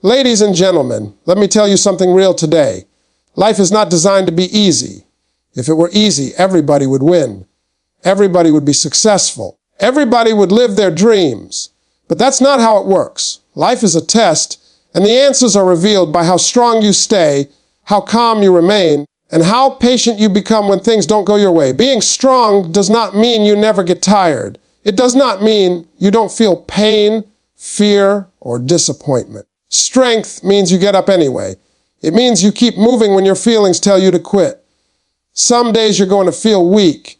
Ladies and gentlemen, let me tell you something real today. Life is not designed to be easy. If it were easy, everybody would win. Everybody would be successful. Everybody would live their dreams. But that's not how it works. Life is a test, and the answers are revealed by how strong you stay, how calm you remain, and how patient you become when things don't go your way. Being strong does not mean you never get tired. It does not mean you don't feel pain, fear, or disappointment. Strength means you get up anyway. It means you keep moving when your feelings tell you to quit. Some days you're going to feel weak,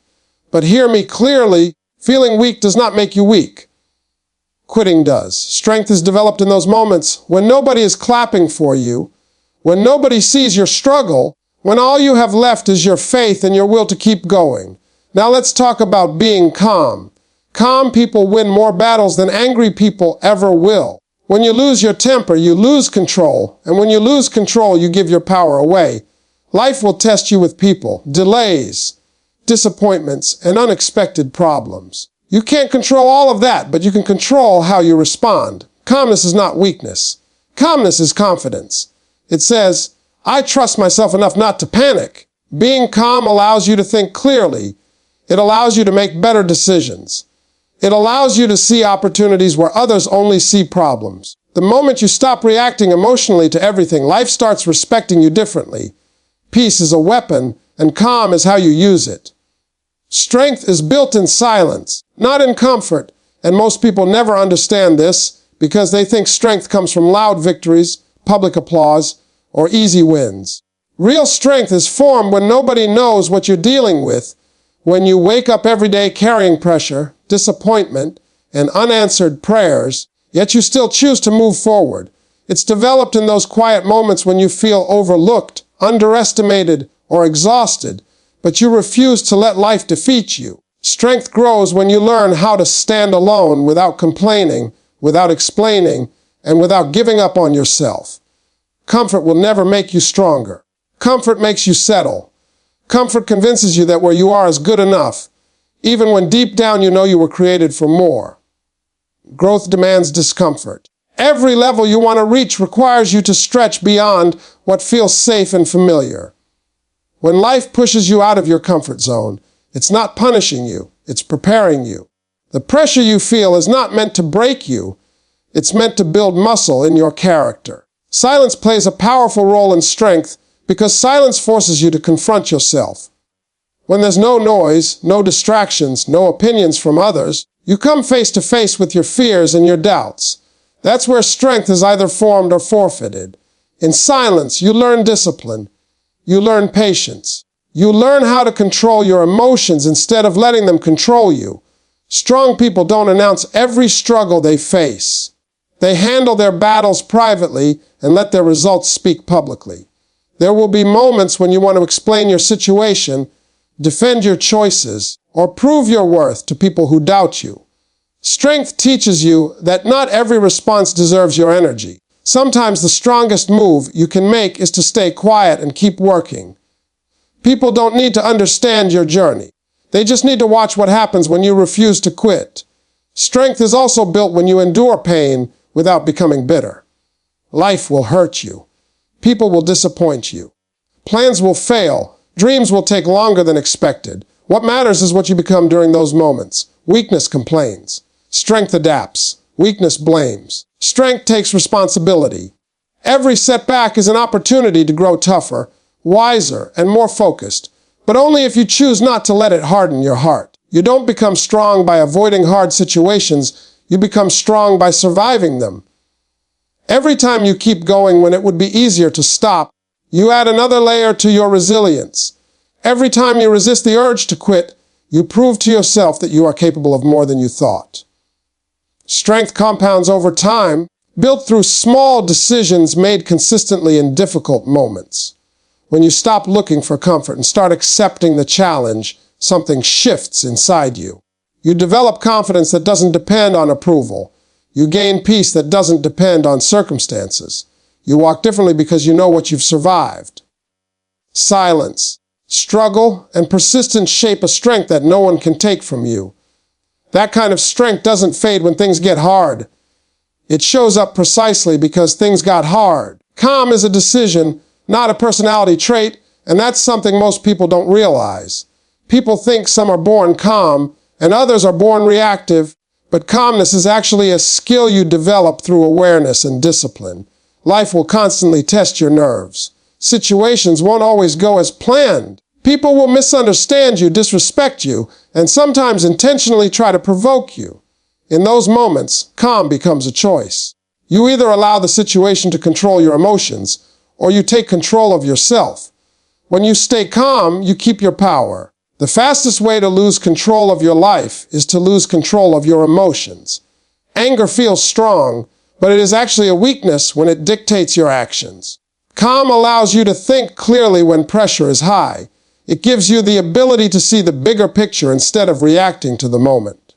but hear me clearly, feeling weak does not make you weak. Quitting does. Strength is developed in those moments when nobody is clapping for you, when nobody sees your struggle, when all you have left is your faith and your will to keep going. Now let's talk about being calm. Calm people win more battles than angry people ever will. When you lose your temper, you lose control. And when you lose control, you give your power away. Life will test you with people, delays, disappointments, and unexpected problems. You can't control all of that, but you can control how you respond. Calmness is not weakness. Calmness is confidence. It says, I trust myself enough not to panic. Being calm allows you to think clearly. It allows you to make better decisions. It allows you to see opportunities where others only see problems. The moment you stop reacting emotionally to everything, life starts respecting you differently. Peace is a weapon, and calm is how you use it. Strength is built in silence, not in comfort, and most people never understand this because they think strength comes from loud victories, public applause, or easy wins. Real strength is formed when nobody knows what you're dealing with, when you wake up every day carrying pressure, disappointment, and unanswered prayers, yet you still choose to move forward. It's developed in those quiet moments when you feel overlooked, underestimated, or exhausted, but you refuse to let life defeat you. Strength grows when you learn how to stand alone without complaining, without explaining, and without giving up on yourself. Comfort will never make you stronger. Comfort makes you settle. Comfort convinces you that where you are is good enough, even when deep down you know you were created for more. Growth demands discomfort. Every level you want to reach requires you to stretch beyond what feels safe and familiar. When life pushes you out of your comfort zone, it's not punishing you, it's preparing you. The pressure you feel is not meant to break you, it's meant to build muscle in your character. Silence plays a powerful role in strength because silence forces you to confront yourself. When there's no noise, no distractions, no opinions from others, you come face to face with your fears and your doubts. That's where strength is either formed or forfeited. In silence, you learn discipline. You learn patience. You learn how to control your emotions instead of letting them control you. Strong people don't announce every struggle they face. They handle their battles privately and let their results speak publicly. There will be moments when you want to explain your situation, defend your choices, or prove your worth to people who doubt you. Strength teaches you that not every response deserves your energy. Sometimes the strongest move you can make is to stay quiet and keep working. People don't need to understand your journey. They just need to watch what happens when you refuse to quit. Strength is also built when you endure pain without becoming bitter. Life will hurt you. People will disappoint you. Plans will fail. Dreams will take longer than expected. What matters is what you become during those moments. Weakness complains. Strength adapts. Weakness blames. Strength takes responsibility. Every setback is an opportunity to grow tougher, wiser, and more focused, but only if you choose not to let it harden your heart. You don't become strong by avoiding hard situations. You become strong by surviving them. Every time you keep going when it would be easier to stop, you add another layer to your resilience. Every time you resist the urge to quit, you prove to yourself that you are capable of more than you thought. Strength compounds over time, built through small decisions made consistently in difficult moments. When you stop looking for comfort and start accepting the challenge, something shifts inside you. You develop confidence that doesn't depend on approval. You gain peace that doesn't depend on circumstances. You walk differently because you know what you've survived. Silence, struggle, and persistence shape a strength that no one can take from you. That kind of strength doesn't fade when things get hard. It shows up precisely because things got hard. Calm is a decision, not a personality trait, and that's something most people don't realize. People think some are born calm and others are born reactive, but calmness is actually a skill you develop through awareness and discipline. Life will constantly test your nerves. Situations won't always go as planned. People will misunderstand you, disrespect you, and sometimes intentionally try to provoke you. In those moments, calm becomes a choice. You either allow the situation to control your emotions, or you take control of yourself. When you stay calm, you keep your power. The fastest way to lose control of your life is to lose control of your emotions. Anger feels strong, but it is actually a weakness when it dictates your actions. Calm allows you to think clearly when pressure is high. It gives you the ability to see the bigger picture instead of reacting to the moment.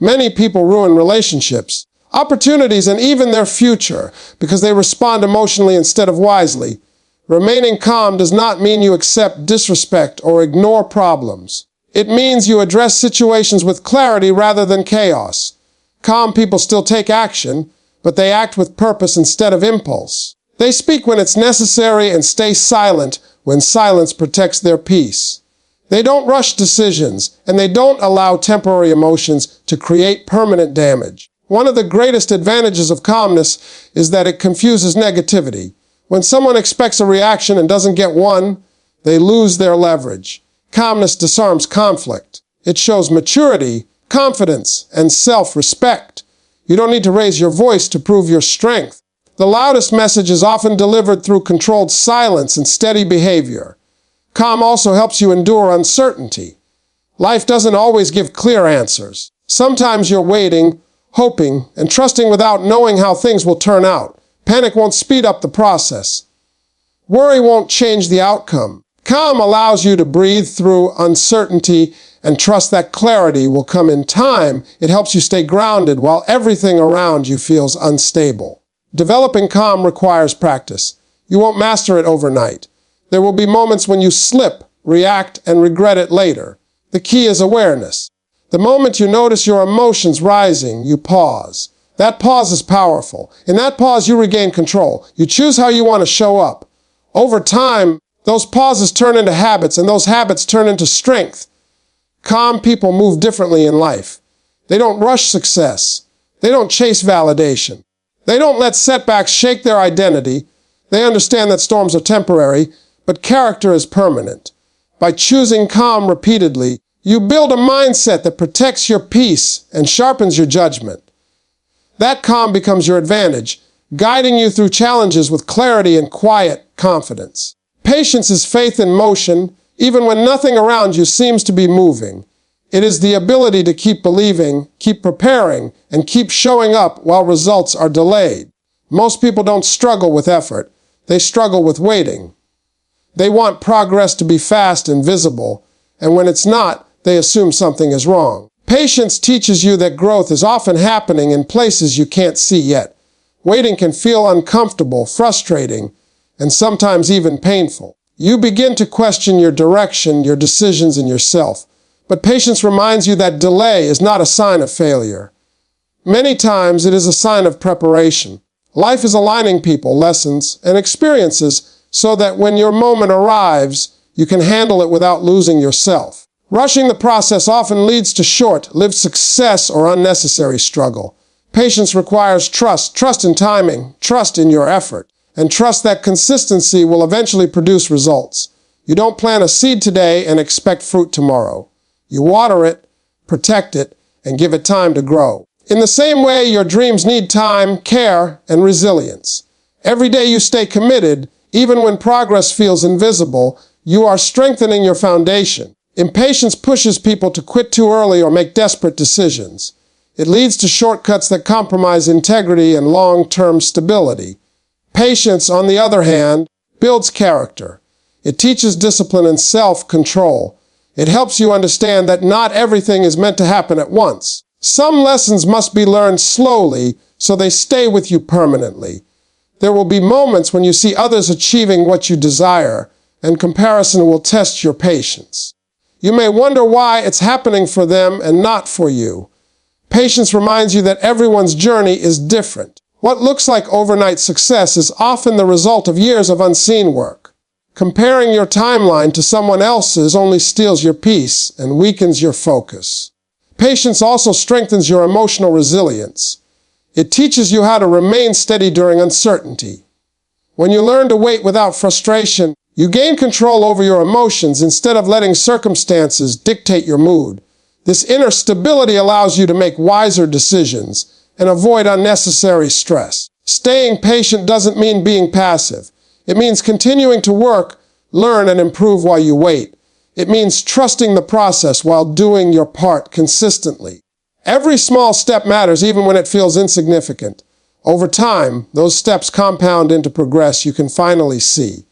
Many people ruin relationships, opportunities, and even their future because they respond emotionally instead of wisely. Remaining calm does not mean you accept disrespect or ignore problems. It means you address situations with clarity rather than chaos. Calm people still take action, but they act with purpose instead of impulse. They speak when it's necessary and stay silent when silence protects their peace. They don't rush decisions, and they don't allow temporary emotions to create permanent damage. One of the greatest advantages of calmness is that it confuses negativity. When someone expects a reaction and doesn't get one, they lose their leverage. Calmness disarms conflict. It shows maturity, confidence, and self-respect. You don't need to raise your voice to prove your strength. The loudest message is often delivered through controlled silence and steady behavior. Calm also helps you endure uncertainty. Life doesn't always give clear answers. Sometimes you're waiting, hoping, and trusting without knowing how things will turn out. Panic won't speed up the process. Worry won't change the outcome. Calm allows you to breathe through uncertainty and trust that clarity will come in time. It helps you stay grounded while everything around you feels unstable. Developing calm requires practice. You won't master it overnight. There will be moments when you slip, react, and regret it later. The key is awareness. The moment you notice your emotions rising, you pause. That pause is powerful. In that pause, you regain control. You choose how you want to show up. Over time, those pauses turn into habits, and those habits turn into strength. Calm people move differently in life. They don't rush success. They don't chase validation. They don't let setbacks shake their identity. They understand that storms are temporary, but character is permanent. By choosing calm repeatedly, you build a mindset that protects your peace and sharpens your judgment. That calm becomes your advantage, guiding you through challenges with clarity and quiet confidence. Patience is faith in motion, even when nothing around you seems to be moving. It is the ability to keep believing, keep preparing, and keep showing up while results are delayed. Most people don't struggle with effort. They struggle with waiting. They want progress to be fast and visible, and when it's not, they assume something is wrong. Patience teaches you that growth is often happening in places you can't see yet. Waiting can feel uncomfortable, frustrating, and sometimes even painful. You begin to question your direction, your decisions, and yourself. But patience reminds you that delay is not a sign of failure. Many times it is a sign of preparation. Life is aligning people, lessons, and experiences so that when your moment arrives, you can handle it without losing yourself. Rushing the process often leads to short-lived success or unnecessary struggle. Patience requires trust in timing, trust in your effort, and trust that consistency will eventually produce results. You don't plant a seed today and expect fruit tomorrow. You water it, protect it, and give it time to grow. In the same way, your dreams need time, care, and resilience. Every day you stay committed, even when progress feels invisible, you are strengthening your foundation. Impatience pushes people to quit too early or make desperate decisions. It leads to shortcuts that compromise integrity and long-term stability. Patience, on the other hand, builds character. It teaches discipline and self-control. It helps you understand that not everything is meant to happen at once. Some lessons must be learned slowly so they stay with you permanently. There will be moments when you see others achieving what you desire, and comparison will test your patience. You may wonder why it's happening for them and not for you. Patience reminds you that everyone's journey is different. What looks like overnight success is often the result of years of unseen work. Comparing your timeline to someone else's only steals your peace and weakens your focus. Patience also strengthens your emotional resilience. It teaches you how to remain steady during uncertainty. When you learn to wait without frustration, you gain control over your emotions instead of letting circumstances dictate your mood. This inner stability allows you to make wiser decisions and avoid unnecessary stress. Staying patient doesn't mean being passive. It means continuing to work, learn, and improve while you wait. It means trusting the process while doing your part consistently. Every small step matters even when it feels insignificant. Over time, those steps compound into progress you can finally see.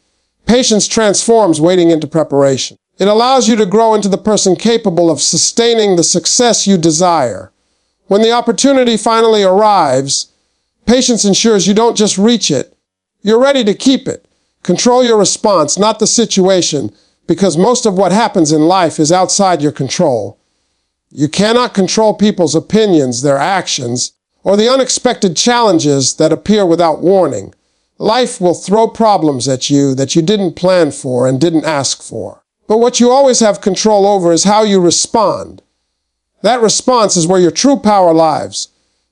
Patience transforms waiting into preparation. It allows you to grow into the person capable of sustaining the success you desire. When the opportunity finally arrives, patience ensures you don't just reach it, you're ready to keep it. Control your response, not the situation, because most of what happens in life is outside your control. You cannot control people's opinions, their actions, or the unexpected challenges that appear without warning. Life will throw problems at you that you didn't plan for and didn't ask for. But what you always have control over is how you respond. That response is where your true power lies.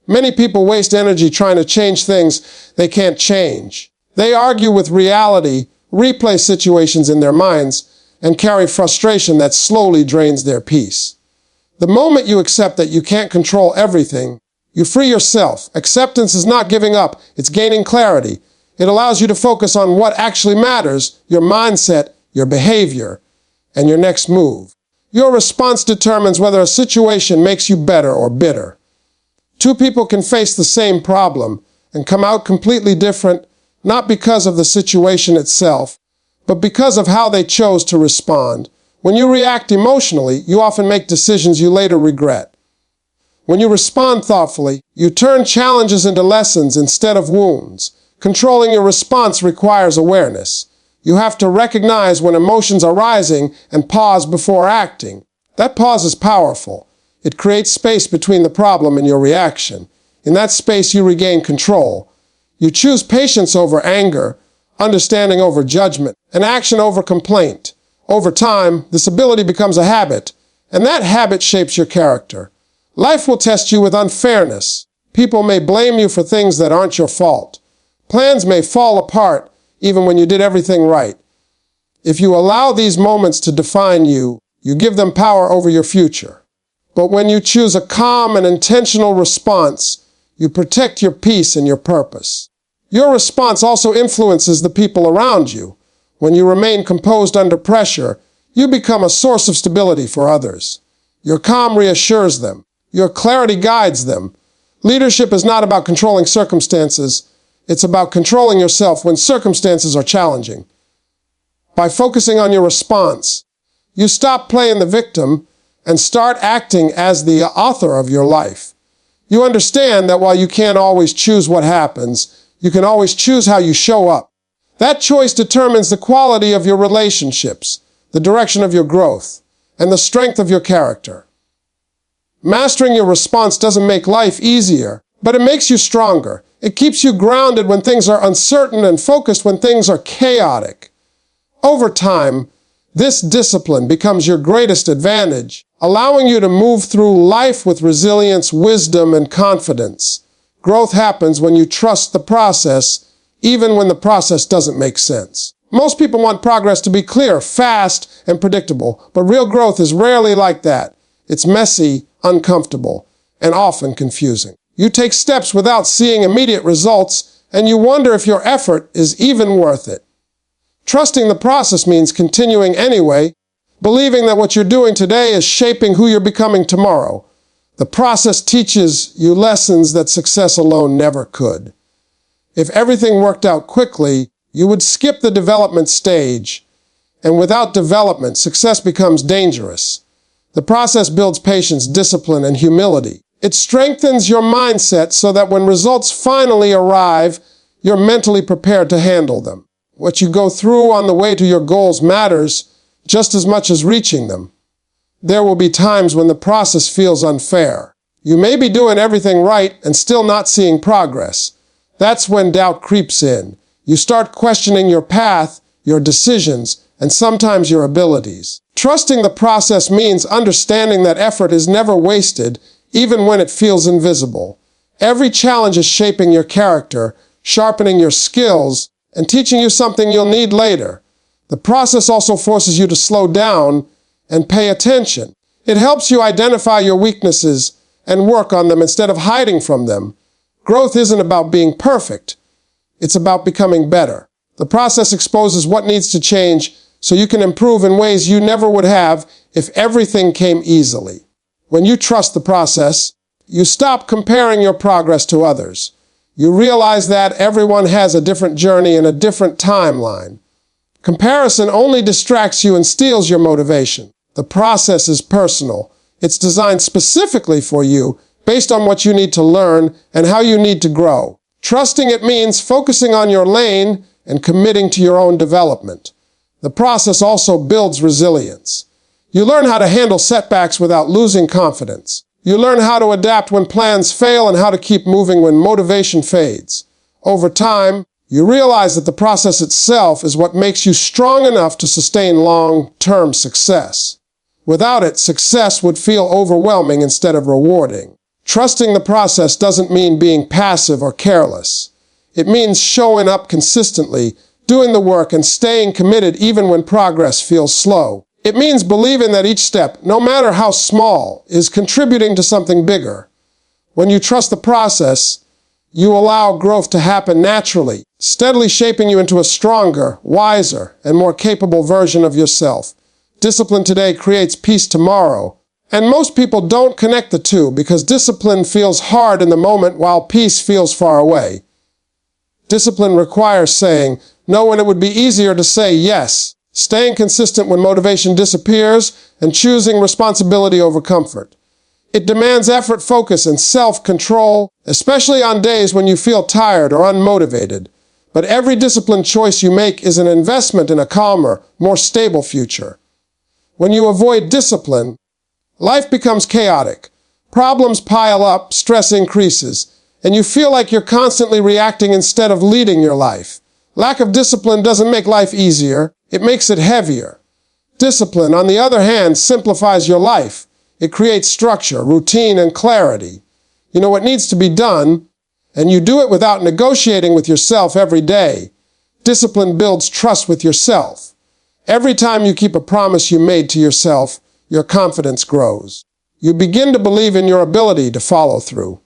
Many people waste energy trying to change things they can't change. They argue with reality, replay situations in their minds, and carry frustration that slowly drains their peace. The moment you accept that you can't control everything, you free yourself. Acceptance is not giving up, it's gaining clarity. It allows you to focus on what actually matters, your mindset, your behavior, and your next move. Your response determines whether a situation makes you better or bitter. Two people can face the same problem and come out completely different, not because of the situation itself, but because of how they chose to respond. When you react emotionally, you often make decisions you later regret. When you respond thoughtfully, you turn challenges into lessons instead of wounds. Controlling your response requires awareness. You have to recognize when emotions are rising and pause before acting. That pause is powerful. It creates space between the problem and your reaction. In that space, you regain control. You choose patience over anger, understanding over judgment, and action over complaint. Over time, this ability becomes a habit, and that habit shapes your character. Life will test you with unfairness. People may blame you for things that aren't your fault. Plans may fall apart even when you did everything right. If you allow these moments to define you, you give them power over your future. But when you choose a calm and intentional response, you protect your peace and your purpose. Your response also influences the people around you. When you remain composed under pressure, you become a source of stability for others. Your calm reassures them. Your clarity guides them. Leadership is not about controlling circumstances. It's about controlling yourself when circumstances are challenging. By focusing on your response, you stop playing the victim and start acting as the author of your life. You understand that while you can't always choose what happens, you can always choose how you show up. That choice determines the quality of your relationships, the direction of your growth, and the strength of your character. Mastering your response doesn't make life easier, but it makes you stronger. It keeps you grounded when things are uncertain and focused when things are chaotic. Over time, this discipline becomes your greatest advantage, allowing you to move through life with resilience, wisdom, and confidence. Growth happens when you trust the process, even when the process doesn't make sense. Most people want progress to be clear, fast, and predictable, but real growth is rarely like that. It's messy, uncomfortable, and often confusing. You take steps without seeing immediate results, and you wonder if your effort is even worth it. Trusting the process means continuing anyway, believing that what you're doing today is shaping who you're becoming tomorrow. The process teaches you lessons that success alone never could. If everything worked out quickly, you would skip the development stage, and without development, success becomes dangerous. The process builds patience, discipline, and humility. It strengthens your mindset so that when results finally arrive, you're mentally prepared to handle them. What you go through on the way to your goals matters just as much as reaching them. There will be times when the process feels unfair. You may be doing everything right and still not seeing progress. That's when doubt creeps in. You start questioning your path, your decisions, and sometimes your abilities. Trusting the process means understanding that effort is never wasted, even when it feels invisible. Every challenge is shaping your character, sharpening your skills, and teaching you something you'll need later. The process also forces you to slow down and pay attention. It helps you identify your weaknesses and work on them instead of hiding from them. Growth isn't about being perfect. It's about becoming better. The process exposes what needs to change so you can improve in ways you never would have if everything came easily. When you trust the process, you stop comparing your progress to others. You realize that everyone has a different journey and a different timeline. Comparison only distracts you and steals your motivation. The process is personal. It's designed specifically for you, based on what you need to learn and how you need to grow. Trusting it means focusing on your lane and committing to your own development. The process also builds resilience. You learn how to handle setbacks without losing confidence. You learn how to adapt when plans fail and how to keep moving when motivation fades. Over time, you realize that the process itself is what makes you strong enough to sustain long-term success. Without it, success would feel overwhelming instead of rewarding. Trusting the process doesn't mean being passive or careless. It means showing up consistently, doing the work, and staying committed even when progress feels slow. It means believing that each step, no matter how small, is contributing to something bigger. When you trust the process, you allow growth to happen naturally, steadily shaping you into a stronger, wiser, and more capable version of yourself. Discipline today creates peace tomorrow. And most people don't connect the two because discipline feels hard in the moment while peace feels far away. Discipline requires saying no when it would be easier to say yes, staying consistent when motivation disappears, and choosing responsibility over comfort. It demands effort, focus, and self-control, especially on days when you feel tired or unmotivated. But every disciplined choice you make is an investment in a calmer, more stable future. When you avoid discipline, life becomes chaotic. Problems pile up, stress increases, and you feel like you're constantly reacting instead of leading your life. Lack of discipline doesn't make life easier, it makes it heavier. Discipline, on the other hand, simplifies your life. It creates structure, routine, and clarity. You know what needs to be done, and you do it without negotiating with yourself every day. Discipline builds trust with yourself. Every time you keep a promise you made to yourself, your confidence grows. You begin to believe in your ability to follow through.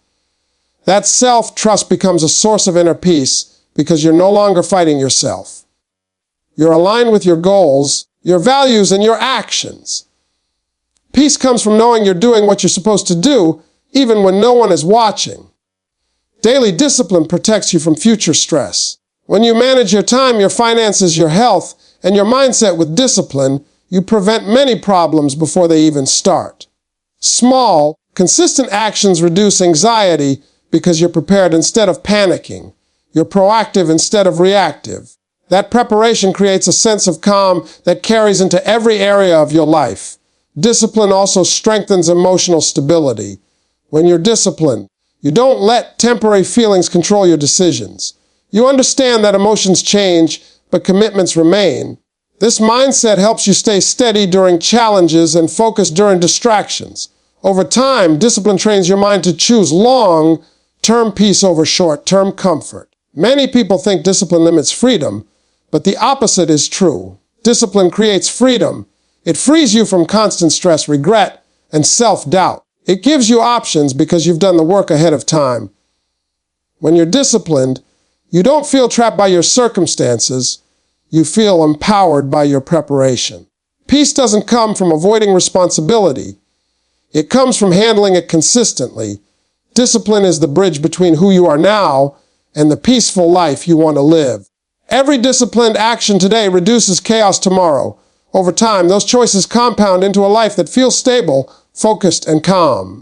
That self-trust becomes a source of inner peace because you're no longer fighting yourself. You're aligned with your goals, your values, and your actions. Peace comes from knowing you're doing what you're supposed to do, even when no one is watching. Daily discipline protects you from future stress. When you manage your time, your finances, your health, and your mindset with discipline, you prevent many problems before they even start. Small, consistent actions reduce anxiety because you're prepared instead of panicking. You're proactive instead of reactive. That preparation creates a sense of calm that carries into every area of your life. Discipline also strengthens emotional stability. When you're disciplined, you don't let temporary feelings control your decisions. You understand that emotions change, but commitments remain. This mindset helps you stay steady during challenges and focus during distractions. Over time, discipline trains your mind to choose long-term peace over short-term comfort. Many people think discipline limits freedom, but the opposite is true. Discipline creates freedom. It frees you from constant stress, regret, and self-doubt. It gives you options because you've done the work ahead of time. When you're disciplined, you don't feel trapped by your circumstances. You feel empowered by your preparation. Peace doesn't come from avoiding responsibility. It comes from handling it consistently. Discipline is the bridge between who you are now and the peaceful life you want to live. Every disciplined action today reduces chaos tomorrow. Over time, those choices compound into a life that feels stable, focused, and calm.